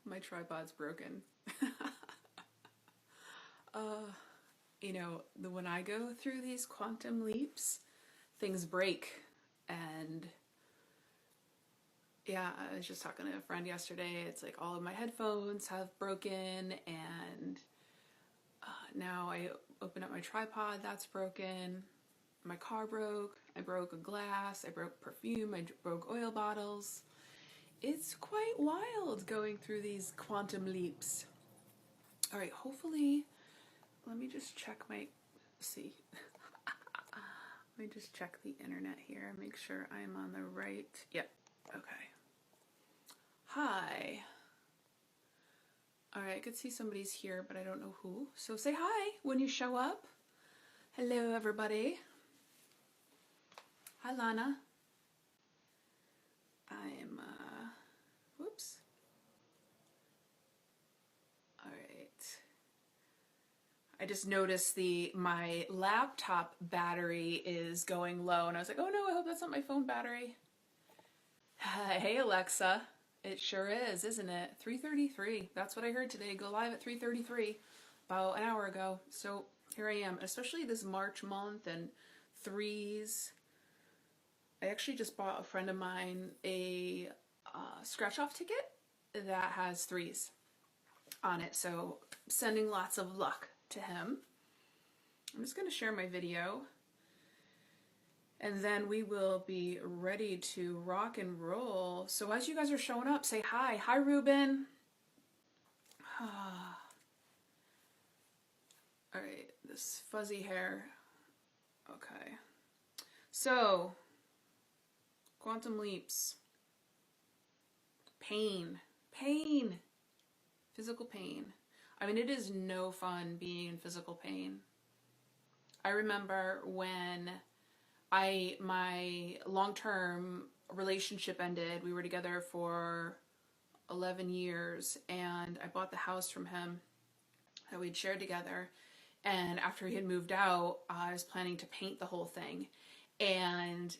My tripod's broken. You know, when I go through these quantum leaps, things break. And yeah, I was just talking to a friend yesterday. It's like all of my headphones have broken, and now I open up my tripod, that's broken. My car broke. I broke a glass. I broke perfume. I broke oil bottles. It's quite wild going through these quantum leaps. All right, hopefully, let me just check my, see. Let me just check the internet here, make sure I'm on the right, yep, okay. Hi. All right, I could see somebody's here, but I don't know who. So say hi when you show up. Hello, everybody. Hi, Lana. I'm, whoops. All right. I just noticed my laptop battery is going low, and I was like, oh no, I hope that's not my phone battery. Hey, Alexa. It sure is, isn't it? 3:33. That's what I heard today. Go live at 3:33, about an hour ago. So here I am, especially this March month and threes. I actually just bought a friend of mine a scratch-off ticket that has threes on it. So sending lots of luck to him. I'm just going to share my video. And then we will be ready to rock and roll. So as you guys are showing up, say hi. Hi, Ruben. All right, this fuzzy hair. Okay. So, quantum leaps. Pain. Pain. Physical pain. I mean, it is no fun being in physical pain. I remember when my long-term relationship ended. We were together for 11 years, and I bought the house from him that we'd shared together. And after he had moved out, I was planning to paint the whole thing. And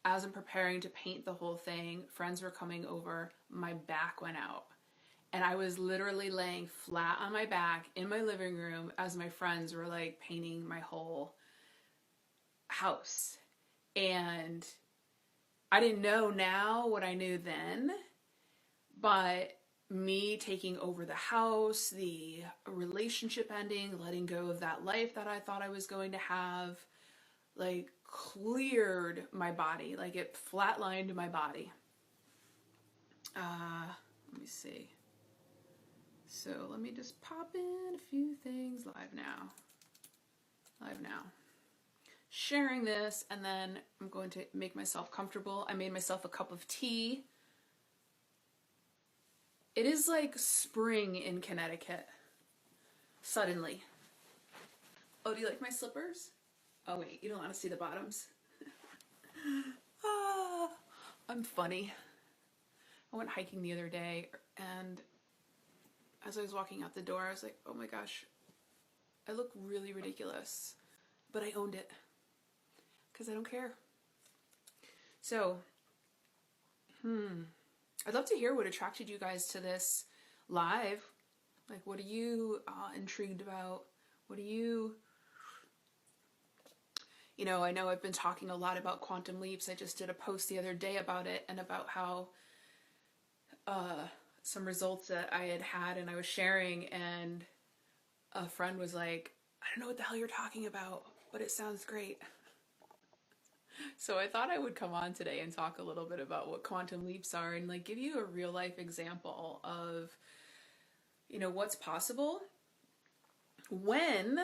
as I'm preparing to paint the whole thing, friends were coming over, my back went out. And I was literally laying flat on my back in my living room as my friends were like painting my whole house. And I didn't know now what I knew then, but me taking over the house, the relationship ending, letting go of that life that I thought I was going to have, like cleared my body, like it flatlined my body. Let me see. So let me just pop in a few things live now. Live now. Sharing this, and then I'm going to make myself comfortable. I made myself a cup of tea. It is like spring in Connecticut. Suddenly. Oh, do you like my slippers? Oh wait, you don't want to see the bottoms. I'm funny. I went hiking the other day, and as I was walking out the door, I was like, oh my gosh, I look really ridiculous. But I owned it. Because I don't care. So, I'd love to hear what attracted you guys to this live. Like, what are you intrigued about? What are you... You know, I know I've been talking a lot about quantum leaps. I just did a post the other day about it, and about how some results that I had and I was sharing, and a friend was like, I don't know what the hell you're talking about, but it sounds great. So I thought I would come on today and talk a little bit about what quantum leaps are, and like give you a real life example of, you know, what's possible when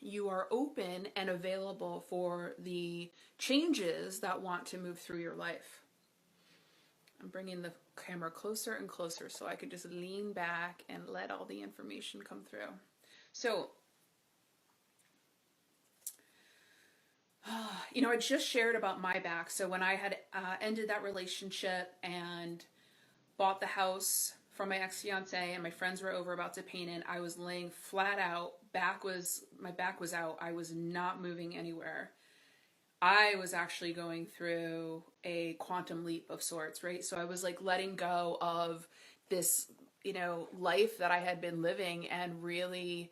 you are open and available for the changes that want to move through your life. I'm bringing the camera closer and closer so I could just lean back and let all the information come through. So, you know, I just shared about my back. So when I had ended that relationship and bought the house from my ex-fiance, and my friends were over about to paint it, I was laying flat out. My back was out. I was not moving anywhere. I was actually going through a quantum leap of sorts, right? So I was like letting go of this, life that I had been living, and really,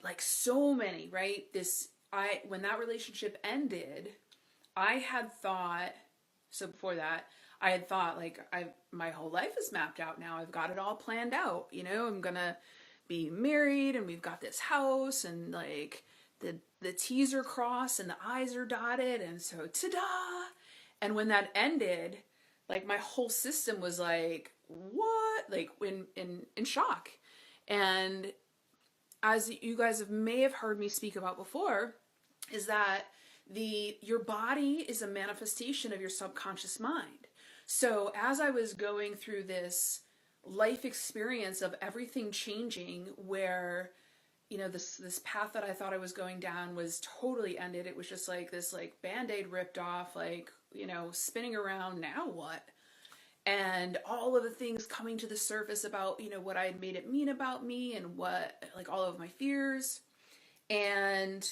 like so many, right? When that relationship ended, I had thought, so before that, I had thought like my whole life is mapped out now. I've got it all planned out. I'm gonna be married, and we've got this house, and like the T's are crossed and the I's are dotted, and so ta-da! And when that ended, like my whole system was like, what? Like in shock. And as you guys may have heard me speak about before, is that your body is a manifestation of your subconscious mind. So as I was going through this life experience of everything changing, where this path that I thought I was going down was totally ended. It was just like this like Band-Aid ripped off, like spinning around, now what? And all of the things coming to the surface about what I had made it mean about me, and what, like, all of my fears. And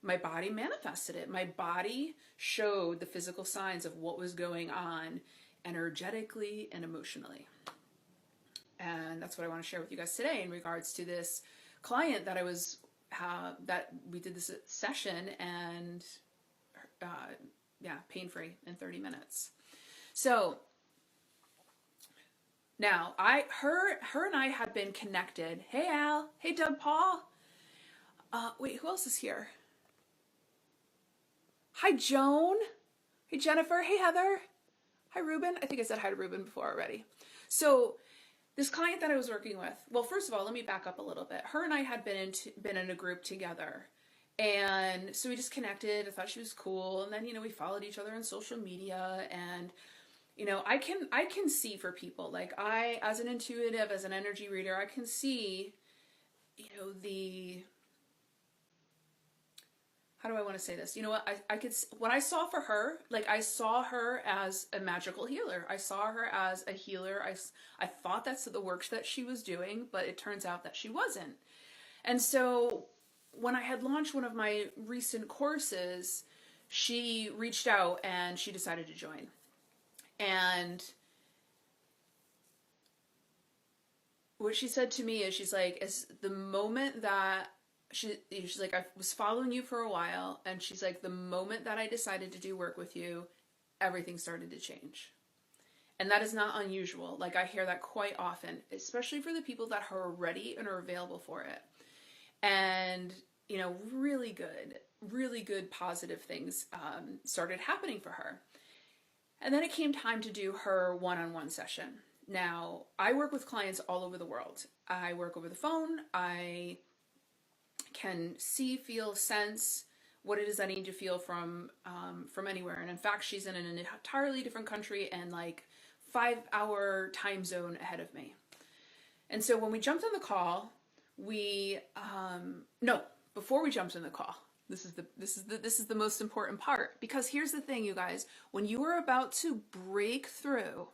my body manifested it. My body showed the physical signs of what was going on energetically and emotionally. And that's what I want to share with you guys today in regards to this client that that we did this session, and pain-free in 30 minutes. So now her and I had been connected. Hey Al, hey Doug Paul. Wait, who else is here? Hi Joan. Hey Jennifer. Hey Heather. Hi Ruben. I think I said hi to Ruben before already. So this client that I was working with, well, first of all, let me back up a little bit. Her and I had been in a group together. And so we just connected. I thought she was cool. And then, we followed each other on social media. And, I can see for people. Like, as an intuitive, as an energy reader, I can see, how do I want to say this? You know what? What I saw for her, like, I saw her as a magical healer. I saw her as a healer. I thought that's the work that she was doing, but it turns out that she wasn't. And so when I had launched one of my recent courses, she reached out and she decided to join. And what she said to me is, she's like, is the moment that she's like, I was following you for a while, and she's like, the moment that I decided to do work with you, everything started to change. And that is not unusual. Like, I hear that quite often, especially for the people that are ready and are available for it. And, really good positive things started happening for her. And then it came time to do her one-on-one session. Now, I work with clients all over the world. I work over the phone. I can see, feel, sense what it is I need to feel from anywhere. And in fact, she's in an entirely different country and like 5-hour time zone ahead of me. And so when we jumped on the call, before we jumped on the call, this is the most important part, because here's the thing, you guys, when you are about to break through,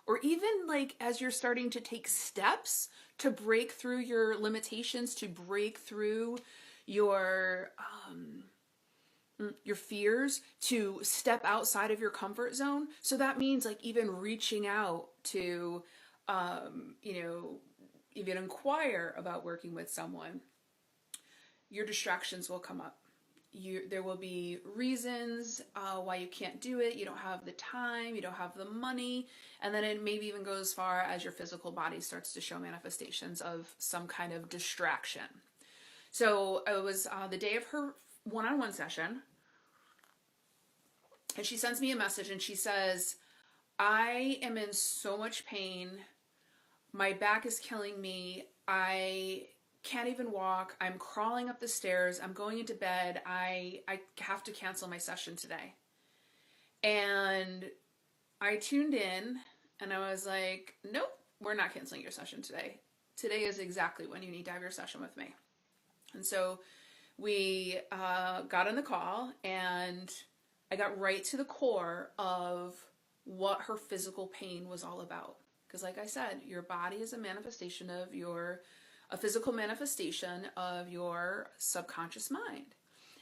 or even like as you're starting to take steps to break through your limitations, to break through your fears, to step outside of your comfort zone. So that means like even reaching out to, even inquire about working with someone. Your distractions will come up. There will be reasons why you can't do it. You don't have the time, you don't have the money, and then it maybe even goes as far as your physical body starts to show manifestations of some kind of distraction. So it was the day of her one-on-one session, and she sends me a message and she says, I am in so much pain. My back is killing me. I can't even walk. I'm crawling up the stairs. I'm going into bed. I have to cancel my session today. And I tuned in and I was like, nope, we're not canceling your session today. Today is exactly when you need to have your session with me. And so we got on the call, and I got right to the core of what her physical pain was all about. Because like I said, your body is a manifestation of a physical manifestation of your subconscious mind.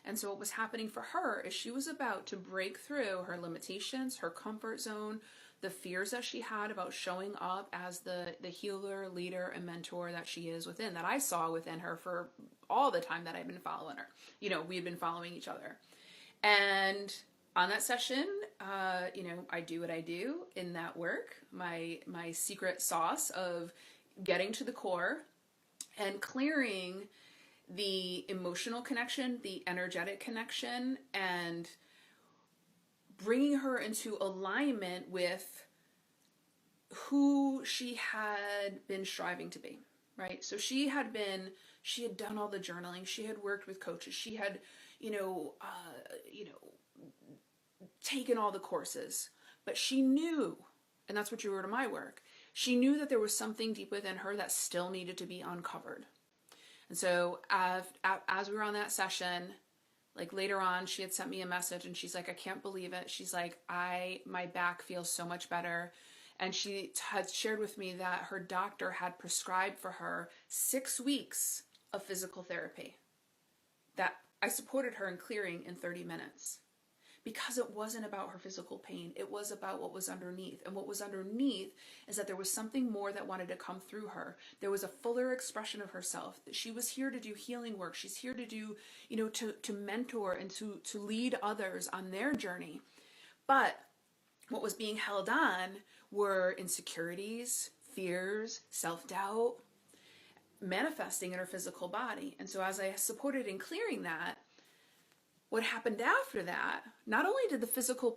And so what was happening for her is she was about to break through her limitations, her comfort zone, the fears that she had about showing up as the healer, leader, and mentor that she is within, that I saw within her for all the time that I've been following her. We had been following each other. And on that session, I do what I do in that work, my secret sauce of getting to the core and clearing the emotional connection, the energetic connection, and bringing her into alignment with who she had been striving to be, right? So she had done all the journaling, she had worked with coaches, she had, taken all the courses, but she knew, and that's what drew her to my work, she knew that there was something deep within her that still needed to be uncovered. And so as we were on that session, like later on, she had sent me a message and she's like, I can't believe it. She's like, my back feels so much better. And she had shared with me that her doctor had prescribed for her 6 weeks of physical therapy that I supported her in clearing in 30 minutes. Because it wasn't about her physical pain. It was about what was underneath. And what was underneath is that there was something more that wanted to come through her. There was a fuller expression of herself. That she was here to do healing work. She's here to do, to mentor and to lead others on their journey. But what was being held on were insecurities, fears, self-doubt, manifesting in her physical body. And so as I supported in clearing that, what happened after that, not only did the physical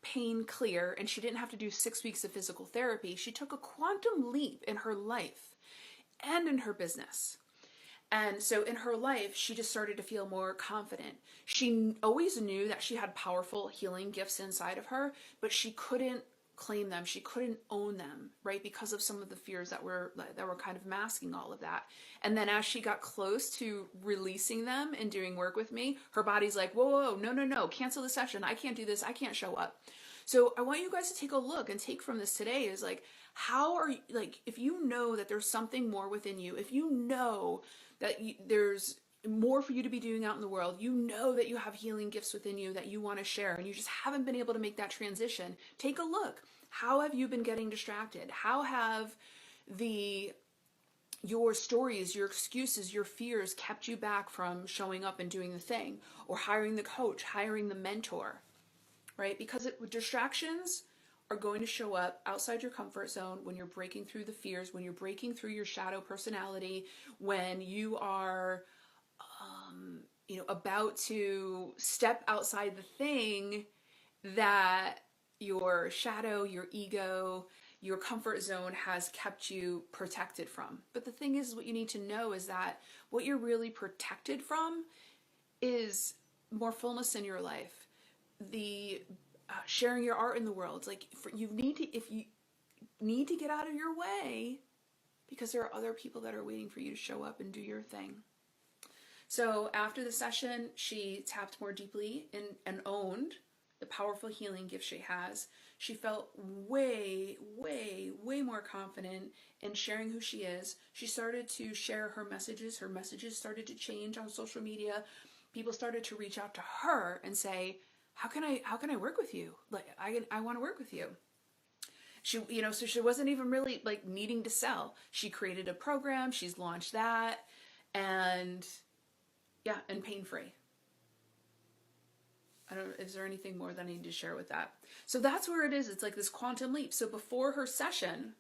pain clear and she didn't have to do 6 weeks of physical therapy, she took a quantum leap in her life and in her business. And so in her life, she just started to feel more confident. She always knew that she had powerful healing gifts inside of her, but she couldn't claim them. She couldn't own them, right? Because of some of the fears that were kind of masking all of that. And then as she got close to releasing them and doing work with me, her body's like, whoa, no, cancel the session. I can't do this. I can't show up. So I want you guys to take a look and take from this today is like, how are you, like, if you know that there's something more within you, if you know that there's more for you to be doing out in the world, you know that you have healing gifts within you that you want to share and you just haven't been able to make that transition, take a look. How have you been getting distracted? How have your stories, your excuses, your fears kept you back from showing up and doing the thing, or hiring the coach, hiring the mentor, right? Because distractions are going to show up outside your comfort zone when you're breaking through the fears, when you're breaking through your shadow personality, when you are about to step outside the thing that your shadow, your ego, your comfort zone has kept you protected from. But the thing is, what you need to know is that what you're really protected from is more fullness in your life. The sharing your art in the world. Like if you need to get out of your way because there are other people that are waiting for you to show up and do your thing. So after the session, she tapped more deeply and owned the powerful healing gift she has. She felt way, way, way more confident in sharing who she is. She started to share her messages. Her messages started to change on social media. People started to reach out to her and say, how can I work with you? Like, I want to work with you. She, so she wasn't even really like needing to sell. She created a program. She's launched that, and pain-free. Is there anything more that I need to share with that? So that's where it is. It's like this quantum leap. So before her session,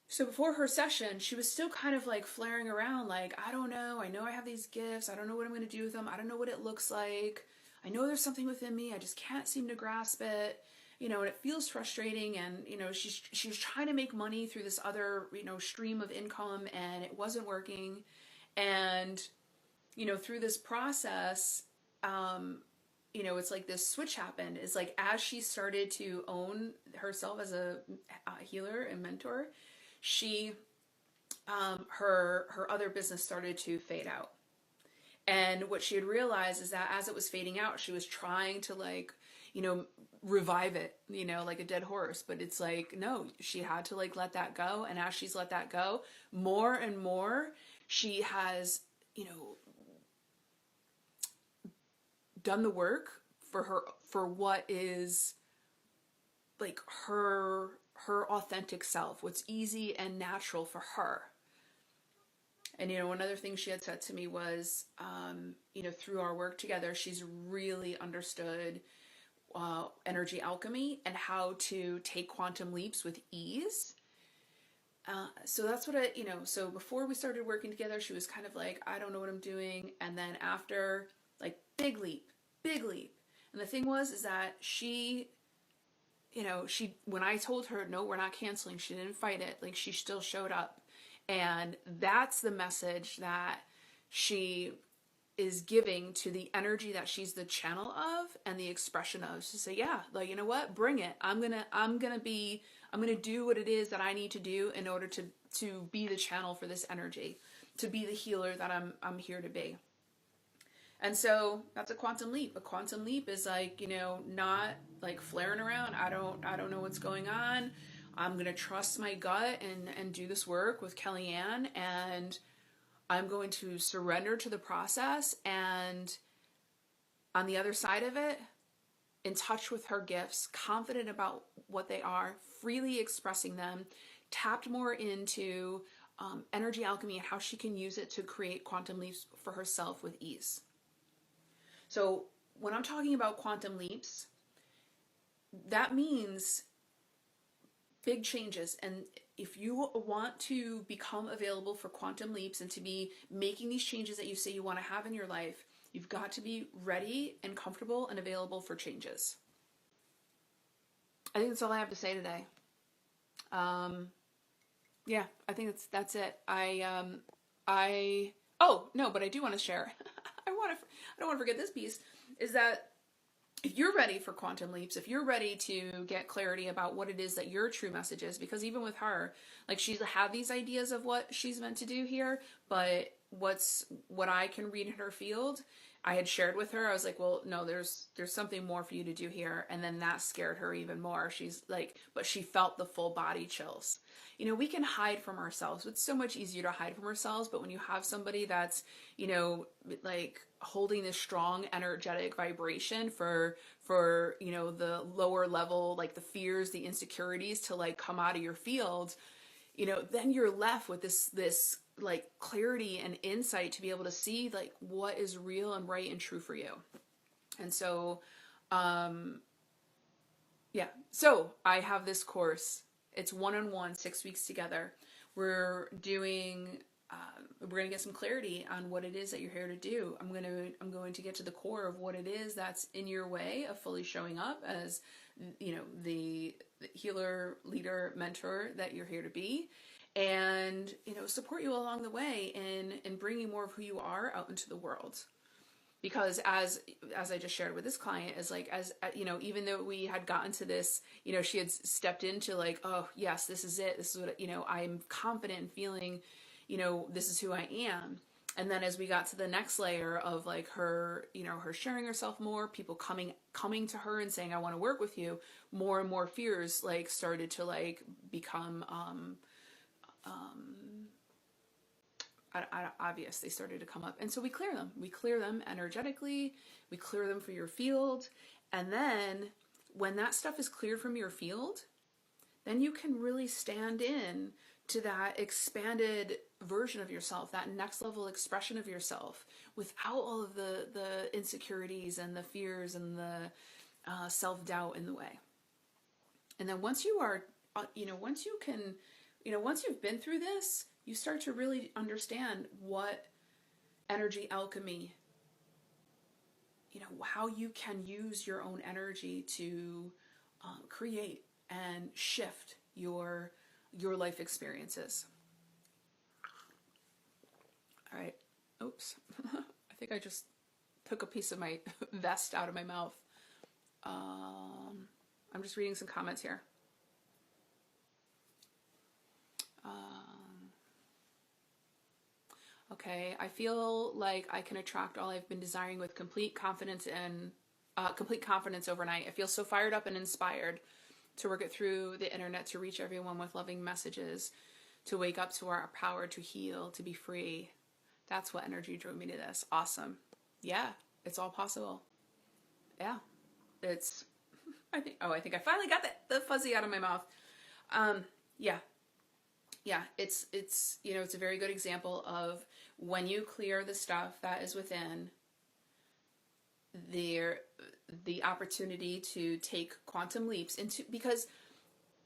she was still kind of like flaring around like, I don't know. I know I have these gifts. I don't know what I'm going to do with them. I don't know what it looks like. I know there's something within me. I just can't seem to grasp it. And it feels frustrating. And, she's trying to make money through this other, stream of income, and it wasn't working. And, through this process, it's like this switch happened. It's like as she started to own herself as a healer and mentor, she, her other business started to fade out. And what she had realized is that as it was fading out, she was trying to revive it, like a dead horse. But it's like, no, she had to let that go. And as she's let that go, more and more, she has, done the work for what is like her authentic self, what's easy and natural for her. And, one other thing she had said to me was, through our work together, she's really understood energy alchemy and how to take quantum leaps with ease. So that's what so before we started working together, she was kind of like, I don't know what I'm doing. And then after, like, big leap. And the thing is that she, when I told her, no, we're not canceling, she didn't fight it. Like, she still showed up. And that's the message that she is giving to the energy that she's the channel of and the expression of. To say, yeah, like, you know what, bring it. I'm gonna do what it is that I need to do in order to be the channel for this energy, to be the healer that I'm here to be. And so that's a quantum leap. A quantum leap is like, not like flaring around. I don't know what's going on. I'm going to trust my gut and do this work with Kellyanne, and I'm going to surrender to the process, and on the other side of it, in touch with her gifts, confident about what they are, freely expressing them, tapped more into energy alchemy and how she can use it to create quantum leaps for herself with ease. So when I'm talking about quantum leaps, that means big changes. And if you want to become available for quantum leaps and to be making these changes that you say you want to have in your life, you've got to be ready and comfortable and available for changes. I think that's all I have to say today. Yeah, I think that's it. Oh no, but I do want to share. I don't want to forget this piece, is that if you're ready for quantum leaps, if you're ready to get clarity about what it is that your true message is, because even with her, like, she's had these ideas of what she's meant to do here, but what I can read in her field, I had shared with her, I was like, well, no, there's something more for you to do here. And then that scared her even more. She's like, but she felt the full body chills. We can hide from ourselves. It's so much easier to hide from ourselves. But when you have somebody that's, like holding this strong energetic vibration for, the lower level, like the fears, the insecurities to like come out of your field, then you're left with this like clarity and insight to be able to see like what is real and right and true for you. And so, so I have this course. It's 1-on-1, 6 weeks together. We're going to get some clarity on what it is that you're here to do. I'm going to get to the core of what it is that's in your way of fully showing up as, the healer, leader, mentor that you're here to be, and, support you along the way in bringing more of who you are out into the world. Because as I just shared with this client, even though we had gotten to this, she had stepped into like, oh yes, this is it. This is what, I'm confident in feeling, this is who I am. And then as we got to the next layer of like her, her sharing herself more, people coming to her and saying, I want to work with you, more and more fears like started to like become, obvious. They started to come up. And so we clear them energetically, we clear them for your field. And then when that stuff is cleared from your field, then you can really stand in to that expanded version of yourself, that next level expression of yourself, without all of the insecurities and the fears and the self-doubt in the way. And then once you are, once you've been through this, you start to really understand what energy alchemy, how you can use your own energy to create and shift your life experiences. All right. Oops. I think I just took a piece of my vest out of my mouth. I'm just reading some comments here. Okay, I feel like I can attract all I've been desiring with complete confidence overnight. I feel so fired up and inspired to work it through the internet, to reach everyone with loving messages, to wake up to our power, to heal, to be free. That's what energy drove me to this. Awesome. Yeah, it's all possible. Yeah, I think I finally got the fuzzy out of my mouth. Yeah. Yeah, it's it's a very good example of when you clear the stuff that is within the opportunity to take quantum leaps into, because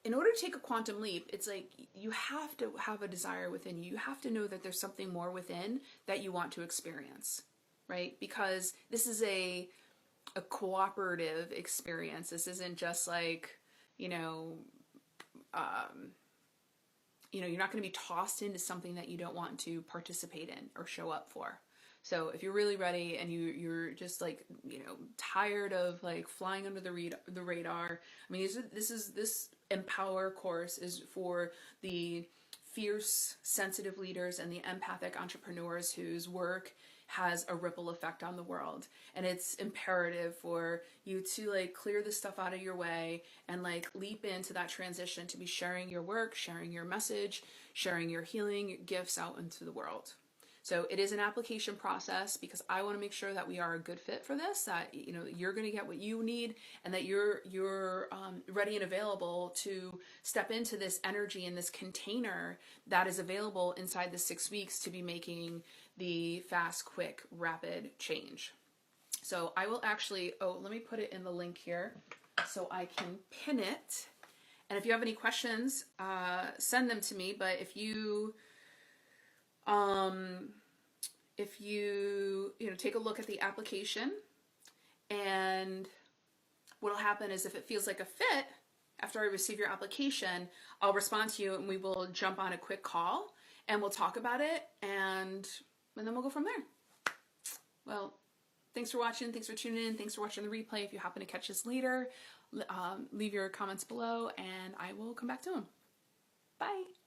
in order to take a quantum leap, it's like you have to have a desire within you. You have to know that there's something more within that you want to experience, right? Because this is a cooperative experience. This isn't just like, you're not going to be tossed into something that you don't want to participate in or show up for. So if you're really ready and you're just like, tired of like flying under the radar, I mean, this Empower course is for the fierce, sensitive leaders and the empathic entrepreneurs whose work has a ripple effect on the world. And it's imperative for you to like clear this stuff out of your way and like leap into that transition to be sharing your work, sharing your message, sharing your healing gifts out into the world. So it is an application process because I want to make sure that we are a good fit for this, that you're going to get what you need and that you're ready and available to step into this energy in this container that is available inside the 6 weeks to be making the fast, quick, rapid change. So I will actually, let me put it in the link here so I can pin it. And if you have any questions, send them to me. But if you take a look at the application, and what'll happen is if it feels like a fit, after I receive your application, I'll respond to you and we will jump on a quick call and we'll talk about it and then we'll go from there. Well, thanks for watching. Thanks for tuning in. Thanks for watching the replay. If you happen to catch this later, leave your comments below and I will come back to them. Bye.